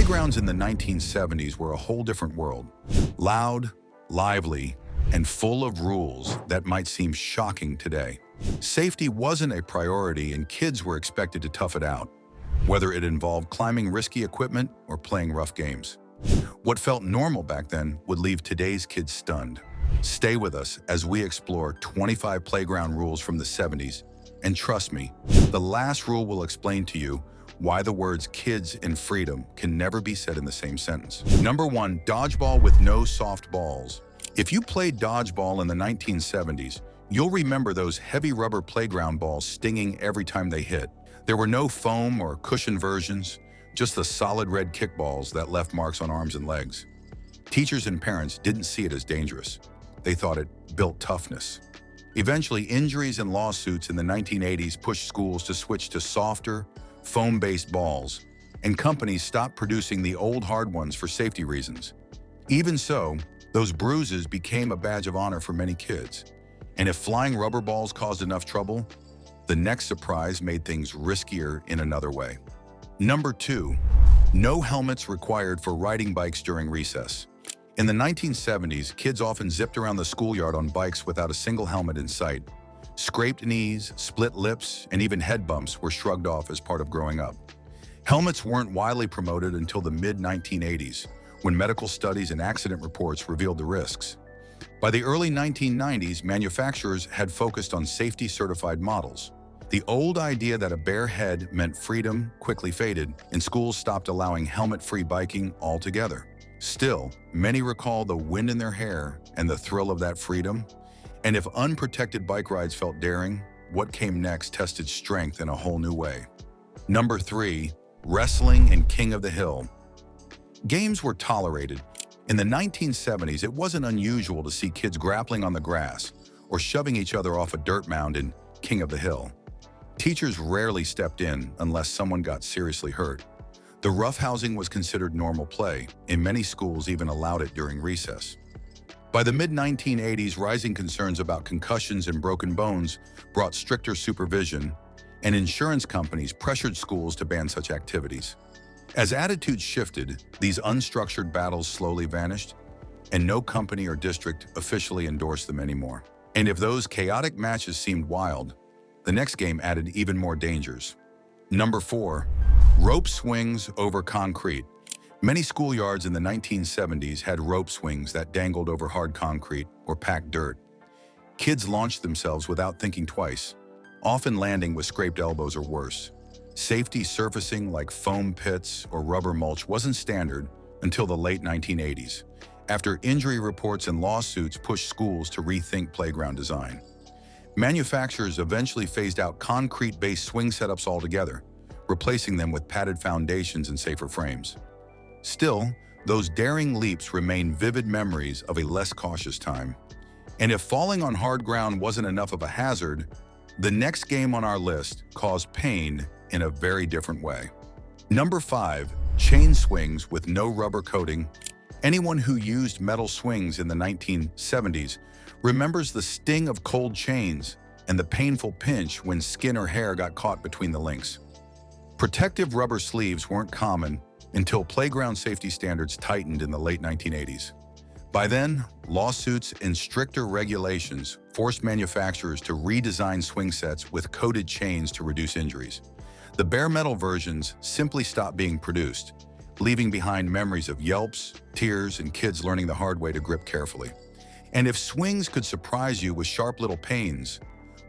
Playgrounds in the 1970s were a whole different world. Loud, lively, and full of rules that might seem shocking today. Safety wasn't a priority and kids were expected to tough it out, whether it involved climbing risky equipment or playing rough games. What felt normal back then would leave today's kids stunned. Stay with us as we explore 25 playground rules from the 70s, and trust me, the last rule will explain to you why the words kids and freedom can never be said in the same sentence. Number 1, dodgeball with no soft balls. If you played dodgeball in the 1970s, you'll remember those heavy rubber playground balls stinging every time they hit. There were no foam or cushion versions, just the solid red kickballs that left marks on arms and legs. Teachers and parents didn't see it as dangerous. They thought it built toughness. Eventually, injuries and lawsuits in the 1980s pushed schools to switch to softer, foam-based balls, and companies stopped producing the old hard ones for safety reasons. Even so, those bruises became a badge of honor for many kids. And if flying rubber balls caused enough trouble, the next surprise made things riskier in another way. Number 2, no helmets required for riding bikes during recess. In the 1970s, kids often zipped around the schoolyard on bikes without a single helmet in sight. Scraped knees, split lips, and even head bumps were shrugged off as part of growing up. Helmets weren't widely promoted until the mid-1980s, when medical studies and accident reports revealed the risks. By the early 1990s, manufacturers had focused on safety-certified models. The old idea that a bare head meant freedom quickly faded, and schools stopped allowing helmet-free biking altogether. Still, many recall the wind in their hair and the thrill of that freedom. And if unprotected bike rides felt daring, what came next tested strength in a whole new way. Number 3, wrestling and King of the Hill. Games were tolerated. In the 1970s, it wasn't unusual to see kids grappling on the grass or shoving each other off a dirt mound in King of the Hill. Teachers rarely stepped in unless someone got seriously hurt. The roughhousing was considered normal play, and many schools even allowed it during recess. By the mid-1980s, rising concerns about concussions and broken bones brought stricter supervision, and insurance companies pressured schools to ban such activities. As attitudes shifted, these unstructured battles slowly vanished, and no company or district officially endorsed them anymore. And if those chaotic matches seemed wild, the next game added even more dangers. Number 4, rope swings over concrete. Many schoolyards in the 1970s had rope swings that dangled over hard concrete or packed dirt. Kids launched themselves without thinking twice, often landing with scraped elbows or worse. Safety surfacing like foam pits or rubber mulch wasn't standard until the late 1980s, after injury reports and lawsuits pushed schools to rethink playground design. Manufacturers eventually phased out concrete-based swing setups altogether, replacing them with padded foundations and safer frames. Still, those daring leaps remain vivid memories of a less cautious time. And if falling on hard ground wasn't enough of a hazard, the next game on our list caused pain in a very different way. Number 5, chain swings with no rubber coating. Anyone who used metal swings in the 1970s remembers the sting of cold chains and the painful pinch when skin or hair got caught between the links. Protective rubber sleeves weren't common until playground safety standards tightened in the late 1980s. By then, lawsuits and stricter regulations forced manufacturers to redesign swing sets with coated chains to reduce injuries. The bare metal versions simply stopped being produced, leaving behind memories of yelps, tears, and kids learning the hard way to grip carefully. And if swings could surprise you with sharp little pains,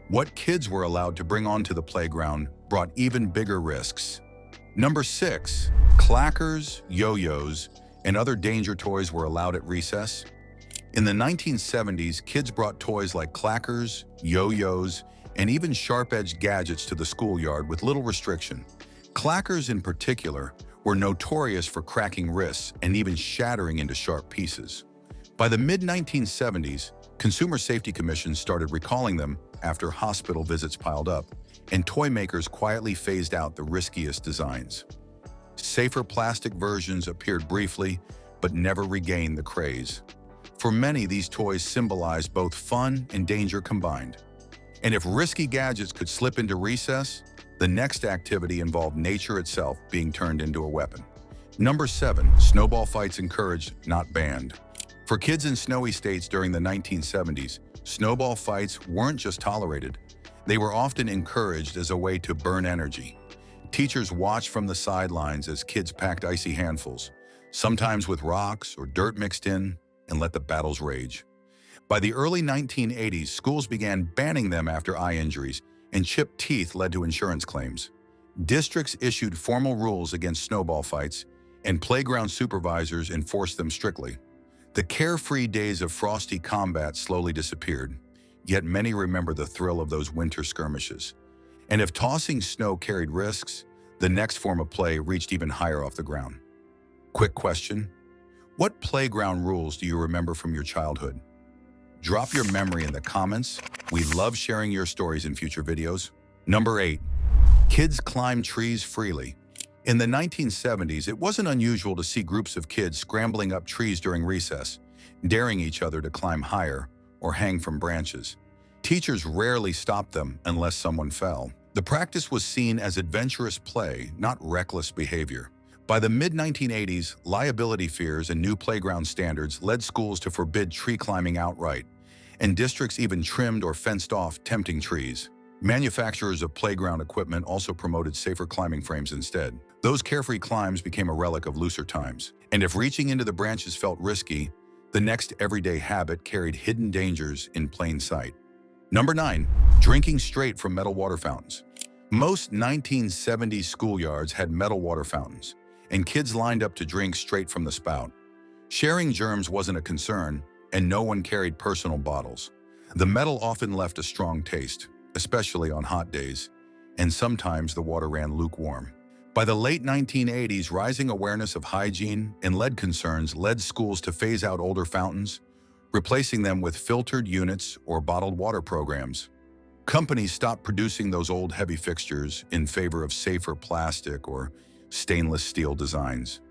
what kids were allowed to bring onto the playground brought even bigger risks. Number 6, clackers, yo-yos, and other danger toys were allowed at recess. In the 1970s, kids brought toys like clackers, yo-yos, and even sharp-edged gadgets to the schoolyard with little restriction. Clackers in particular were notorious for cracking wrists and even shattering into sharp pieces. By the mid-1970s, consumer safety commissions started recalling them after hospital visits piled up, and toy makers quietly phased out the riskiest designs. Safer plastic versions appeared briefly, but never regained the craze. For many, these toys symbolized both fun and danger combined. And if risky gadgets could slip into recess, the next activity involved nature itself being turned into a weapon. Number 7. Snowball fights encouraged, not banned. For kids in snowy states during the 1970s, snowball fights weren't just tolerated. They were often encouraged as a way to burn energy. Teachers watched from the sidelines as kids packed icy handfuls, sometimes with rocks or dirt mixed in, and let the battles rage. By the early 1980s, schools began banning them after eye injuries, and chipped teeth led to insurance claims. Districts issued formal rules against snowball fights, and playground supervisors enforced them strictly. The carefree days of frosty combat slowly disappeared, yet many remember the thrill of those winter skirmishes. And if tossing snow carried risks, the next form of play reached even higher off the ground. Quick question: what playground rules do you remember from your childhood? Drop your memory in the comments. We love sharing your stories in future videos. Number 8. Kids climb trees freely. In the 1970s, it wasn't unusual to see groups of kids scrambling up trees during recess, daring each other to climb higher or hang from branches. Teachers rarely stopped them unless someone fell. The practice was seen as adventurous play, not reckless behavior. By the mid-1980s, liability fears and new playground standards led schools to forbid tree climbing outright, and districts even trimmed or fenced off tempting trees. Manufacturers of playground equipment also promoted safer climbing frames instead. Those carefree climbs became a relic of looser times. And if reaching into the branches felt risky, the next everyday habit carried hidden dangers in plain sight. Number 9. Drinking straight from metal water fountains. Most 1970s schoolyards had metal water fountains, and kids lined up to drink straight from the spout. Sharing germs wasn't a concern, and no one carried personal bottles. The metal often left a strong taste, especially on hot days, and sometimes the water ran lukewarm. By the late 1980s, rising awareness of hygiene and lead concerns led schools to phase out older fountains, replacing them with filtered units or bottled water programs. Companies stopped producing those old heavy fixtures in favor of safer plastic or stainless steel designs.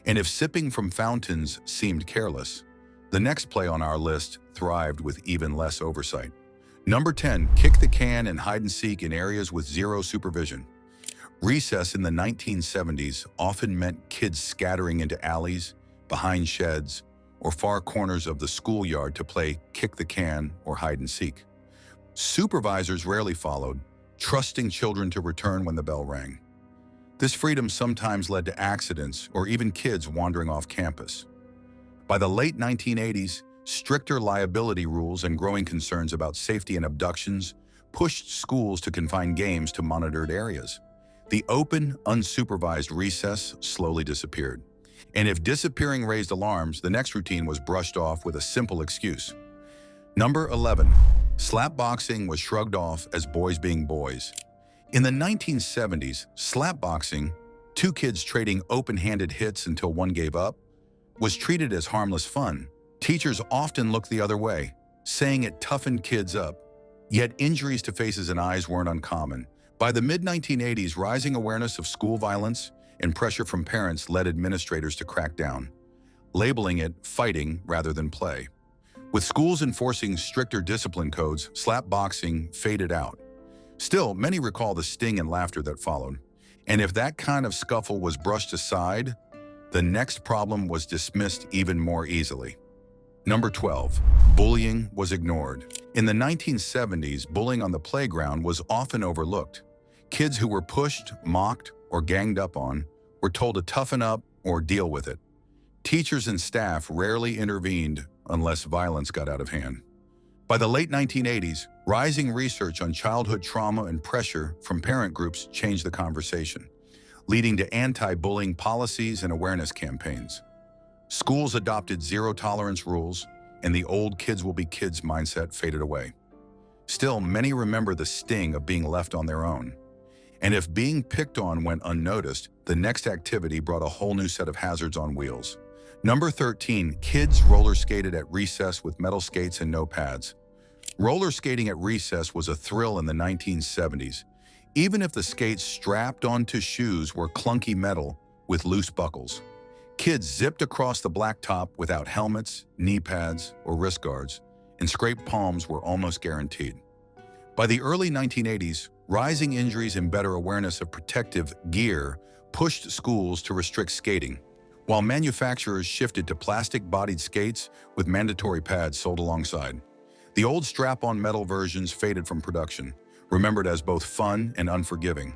And if sipping from fountains seemed careless, the next play on our list thrived with even less oversight. Number 10. Kick the can and hide and seek in areas with zero supervision. Recess in the 1970s often meant kids scattering into alleys, behind sheds, or far corners of the schoolyard to play kick the can or hide and seek. Supervisors rarely followed, trusting children to return when the bell rang. This freedom sometimes led to accidents or even kids wandering off campus. By the late 1980s, stricter liability rules and growing concerns about safety and abductions pushed schools to confine games to monitored areas. The open, unsupervised recess slowly disappeared. And if disappearing raised alarms, the next routine was brushed off with a simple excuse. Number 11. Slapboxing was shrugged off as boys being boys. In the 1970s, slapboxing, two kids trading open-handed hits until one gave up, was treated as harmless fun. Teachers often looked the other way, saying it toughened kids up. Yet injuries to faces and eyes weren't uncommon. By the mid-1980s, rising awareness of school violence and pressure from parents led administrators to crack down, labeling it fighting rather than play. With schools enforcing stricter discipline codes, slapboxing faded out. Still, many recall the sting and laughter that followed. And if that kind of scuffle was brushed aside, the next problem was dismissed even more easily. Number 12. Bullying was ignored. In the 1970s, bullying on the playground was often overlooked. Kids who were pushed, mocked, or ganged up on were told to toughen up or deal with it. Teachers and staff rarely intervened unless violence got out of hand. By the late 1980s, rising research on childhood trauma and pressure from parent groups changed the conversation, leading to anti-bullying policies and awareness campaigns. Schools adopted zero-tolerance rules, and the old kids will be kids mindset faded away. Still, many remember the sting of being left on their own. And if being picked on went unnoticed, the next activity brought a whole new set of hazards on wheels. Number 13. Kids roller skated at recess with metal skates and no pads. Roller skating at recess was a thrill in the 1970s, even if the skates strapped onto shoes were clunky metal with loose buckles. Kids zipped across the blacktop without helmets, knee pads, or wrist guards, and scraped palms were almost guaranteed. By the early 1980s, rising injuries and better awareness of protective gear pushed schools to restrict skating. while manufacturers shifted to plastic-bodied skates with mandatory pads sold alongside. The old strap-on metal versions faded from production, remembered as both fun and unforgiving.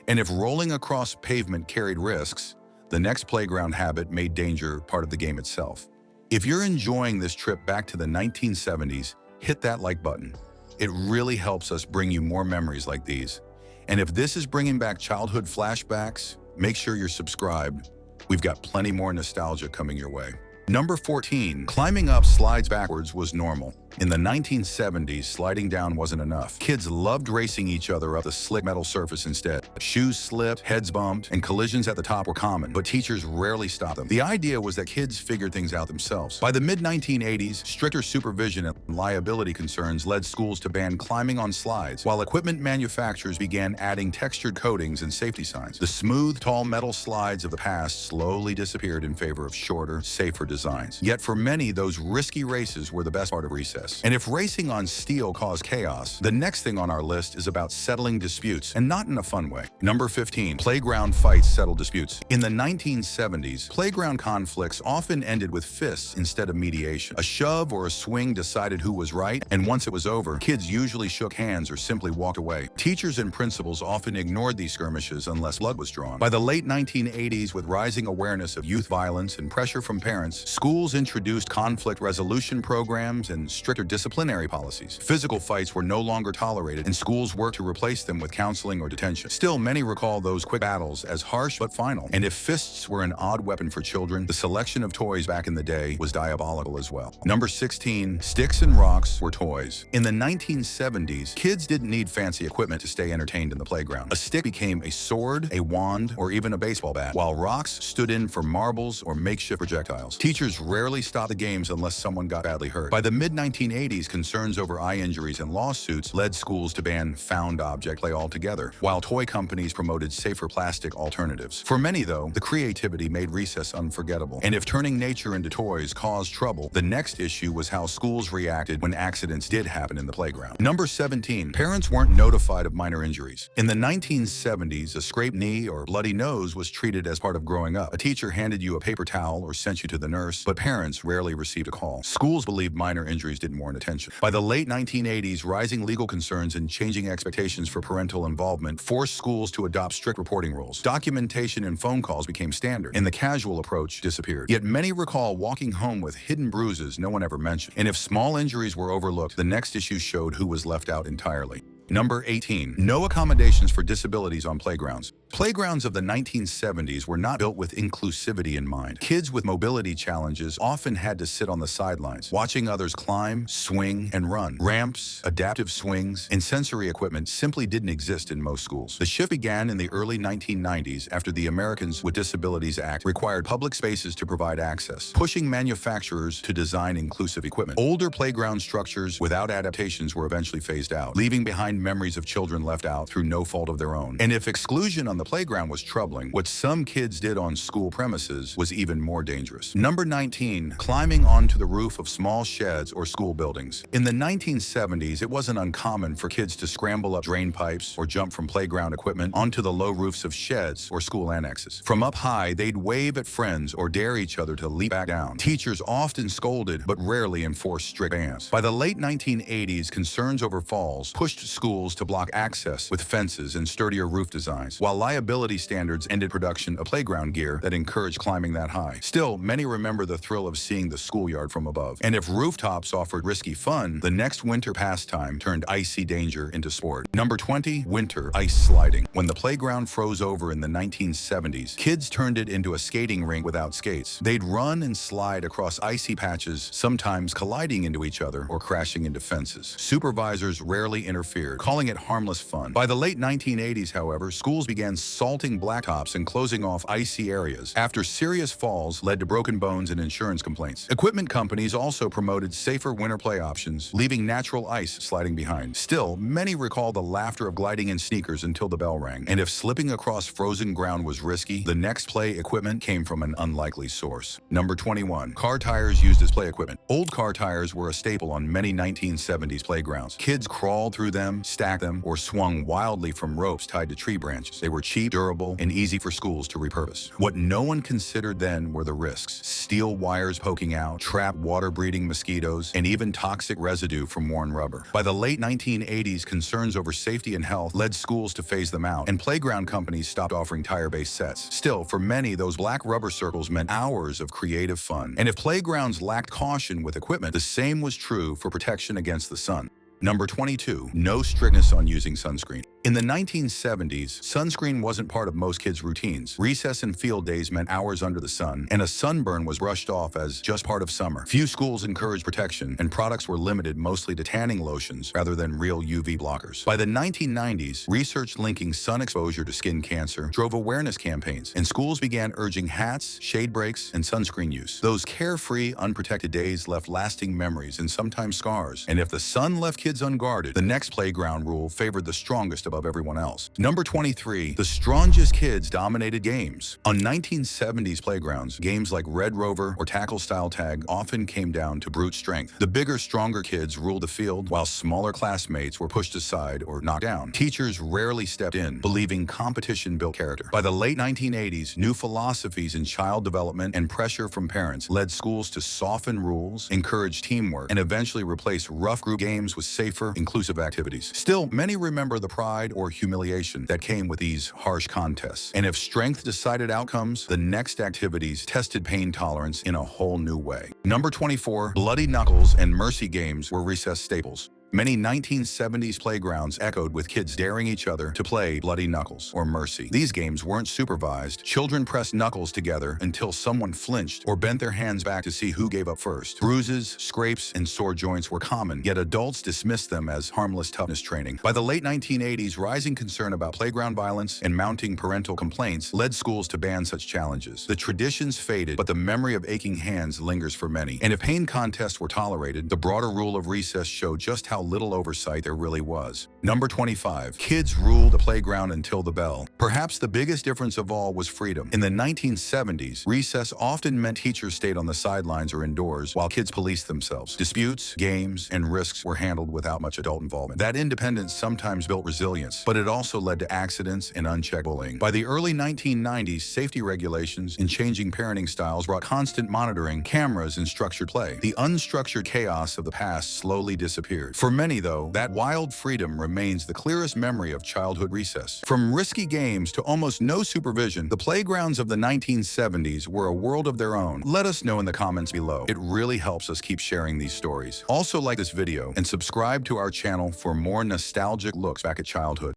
And if rolling across pavement carried risks, the next playground habit made danger part of the game itself. If you're enjoying this trip back to the 1970s, hit that like button. It really helps us bring you more memories like these. And if this is bringing back childhood flashbacks, make sure you're subscribed. We've got plenty more nostalgia coming your way. Number 14, climbing up slides backwards was normal. In the 1970s, sliding down wasn't enough. Kids loved racing each other up the slick metal surface instead. Shoes slipped, heads bumped, and collisions at the top were common, but teachers rarely stopped them. The idea was that kids figured things out themselves. By the mid-1980s, stricter supervision and liability concerns led schools to ban climbing on slides, while equipment manufacturers began adding textured coatings and safety signs. The smooth, tall metal slides of the past slowly disappeared in favor of shorter, safer designs. Yet for many, those risky races were the best part of recess. And if racing on steel caused chaos, the next thing on our list is about settling disputes, and not in a fun way. Number 15, playground fights settle disputes. In the 1970s, playground conflicts often ended with fists instead of mediation. A shove or a swing decided who was right, and once it was over, kids usually shook hands or simply walked away. Teachers and principals often ignored these skirmishes unless blood was drawn. By the late 1980s, with rising awareness of youth violence and pressure from parents, schools introduced conflict resolution programs and stricter disciplinary policies. Physical fights were no longer tolerated, and schools worked to replace them with counseling or detention. Still, many recall those quick battles as harsh but final. And if fists were an odd weapon for children, the selection of toys back in the day was diabolical as well. Number 16, sticks and rocks were toys. In the 1970s, kids didn't need fancy equipment to stay entertained in the playground. A stick became a sword, a wand, or even a baseball bat, while rocks stood in for marbles or makeshift projectiles. Teachers rarely stopped the games unless someone got badly hurt. By the mid-1980s, concerns over eye injuries and lawsuits led schools to ban found object play altogether, while toy companies promoted safer plastic alternatives. For many, though, the creativity made recess unforgettable. And if turning nature into toys caused trouble, the next issue was how schools reacted when accidents did happen in the playground. Number 17, parents weren't notified of minor injuries. In the 1970s, a scraped knee or bloody nose was treated as part of growing up. A teacher handed you a paper towel or sent you to the nurse, but parents rarely received a call. Schools believed minor injuries didn't warrant attention. By the late 1980s, rising legal concerns and changing expectations for parental involvement forced schools to adopt strict reporting rules. Documentation and phone calls became standard, and the casual approach disappeared. Yet many recall walking home with hidden bruises no one ever mentioned. And if small injuries were overlooked, the next issue showed who was left out entirely. Number 18, no accommodations for disabilities on playgrounds. Playgrounds of the 1970s were not built with inclusivity in mind. Kids with mobility challenges often had to sit on the sidelines, watching others climb, swing, and run. Ramps, adaptive swings, and sensory equipment simply didn't exist in most schools. The shift began in the early 1990s after the Americans with Disabilities Act required public spaces to provide access, pushing manufacturers to design inclusive equipment. Older playground structures without adaptations were eventually phased out, leaving behind memories of children left out through no fault of their own. And if exclusion on the playground was troubling, what some kids did on school premises was even more dangerous. Number 19, climbing onto the roof of small sheds or school buildings. In the 1970s, it wasn't uncommon for kids to scramble up drain pipes or jump from playground equipment onto the low roofs of sheds or school annexes. From up high, they'd wave at friends or dare each other to leap back down. Teachers often scolded, but rarely enforced strict bans. By the late 1980s, concerns over falls pushed schools to block access with fences and sturdier roof designs, while liability standards ended production of playground gear that encouraged climbing that high. Still, many remember the thrill of seeing the schoolyard from above. And if rooftops offered risky fun, the next winter pastime turned icy danger into sport. Number 20, winter ice sliding. When the playground froze over in the 1970s, kids turned it into a skating rink without skates. They'd run and slide across icy patches, sometimes colliding into each other or crashing into fences. Supervisors rarely interfered, calling it harmless fun. By the late 1980s, however, schools began salting blacktops and closing off icy areas after serious falls led to broken bones and insurance complaints. Equipment companies also promoted safer winter play options, leaving natural ice sliding behind. Still, many recall the laughter of gliding in sneakers until the bell rang. And if slipping across frozen ground was risky, the next play equipment came from an unlikely source. Number 21, car tires used as play equipment. Old car tires were a staple on many 1970s playgrounds. Kids crawled through them, stacked them, or swung wildly from ropes tied to tree branches. They were cheap, durable, and easy for schools to repurpose. What no one considered then were the risks: steel wires poking out, trapped water-breeding mosquitoes, and even toxic residue from worn rubber. By the late 1980s, concerns over safety and health led schools to phase them out, and playground companies stopped offering tire-based sets. Still, for many, those black rubber circles meant hours of creative fun. And if playgrounds lacked caution with equipment, the same was true for protection against the sun. Number 22, no strictness on using sunscreen. In the 1970s, sunscreen wasn't part of most kids' routines. Recess and field days meant hours under the sun, and a sunburn was brushed off as just part of summer. Few schools encouraged protection, and products were limited mostly to tanning lotions rather than real UV blockers. By the 1990s, research linking sun exposure to skin cancer drove awareness campaigns, and schools began urging hats, shade breaks, and sunscreen use. Those carefree, unprotected days left lasting memories and sometimes scars. And if the sun left kids unguarded, the next playground rule favored the strongest above everyone else. Number 23, the strongest kids dominated games. On 1970s playgrounds, games like Red Rover or tackle-style tag often came down to brute strength. The bigger, stronger kids ruled the field, while smaller classmates were pushed aside or knocked down. Teachers rarely stepped in, believing competition built character. By the late 1980s, new philosophies in child development and pressure from parents led schools to soften rules, encourage teamwork, and eventually replace rough group games with safer, inclusive activities. Still, many remember the pride or humiliation that came with these harsh contests. And if strength decided outcomes, the next activities tested pain tolerance in a whole new way. Number 24, bloody knuckles and mercy games were recess staples. Many 1970s playgrounds echoed with kids daring each other to play bloody knuckles or mercy. These games weren't supervised. Children pressed knuckles together until someone flinched or bent their hands back to see who gave up first. Bruises, scrapes, and sore joints were common, yet adults dismissed them as harmless toughness training. By the late 1980s, rising concern about playground violence and mounting parental complaints led schools to ban such challenges. The traditions faded, but the memory of aching hands lingers for many. And if pain contests were tolerated, the broader rule of recess showed just how little oversight there really was. Number 25, kids ruled the playground until the bell. Perhaps the biggest difference of all was freedom. In the 1970s, recess often meant teachers stayed on the sidelines or indoors while kids policed themselves. Disputes, games, and risks were handled without much adult involvement. That independence sometimes built resilience, but it also led to accidents and unchecked bullying. By the early 1990s, safety regulations and changing parenting styles brought constant monitoring, cameras, and structured play. The unstructured chaos of the past slowly disappeared. For many, though, that wild freedom remains the clearest memory of childhood recess. From risky games to almost no supervision, the playgrounds of the 1970s were a world of their own. Let us know in the comments below. It really helps us keep sharing these stories. Also, like this video and subscribe to our channel for more nostalgic looks back at childhood.